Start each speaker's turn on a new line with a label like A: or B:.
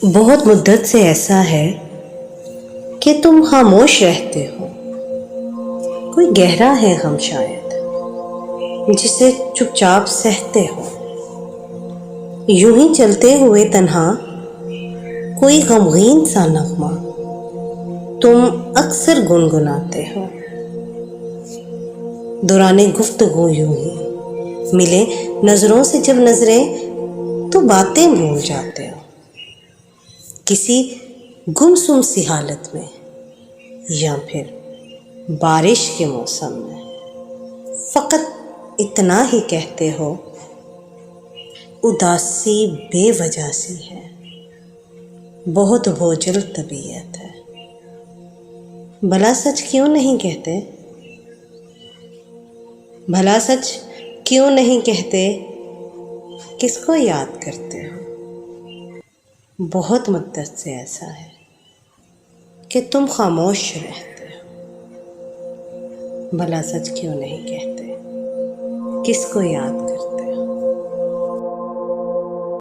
A: बहुत मुद्दत से ऐसा है कि तुम खामोश रहते हो। कोई गहरा है गम शायद जिसे चुपचाप सहते हो। यूं ही चलते हुए तन्हा कोई गमगीन सा नगमा तुम अक्सर गुनगुनाते हो। दौराने गुफ्तगू यूं ही मिले नजरों से जब नजरें तो बातें भूल जाते हो। किसी गुमसुम सी हालत में या फिर बारिश के मौसम में फकत इतना ही कहते हो, उदासी बेवजह सी है, बहुत बोझल तबीयत है। भला सच क्यों नहीं कहते? भला सच क्यों नहीं कहते? किसको याद करते हो? बहुत मुद्दत से ऐसा है कि तुम खामोश रहते हो। भला सच क्यों नहीं कहते? किसको याद करते?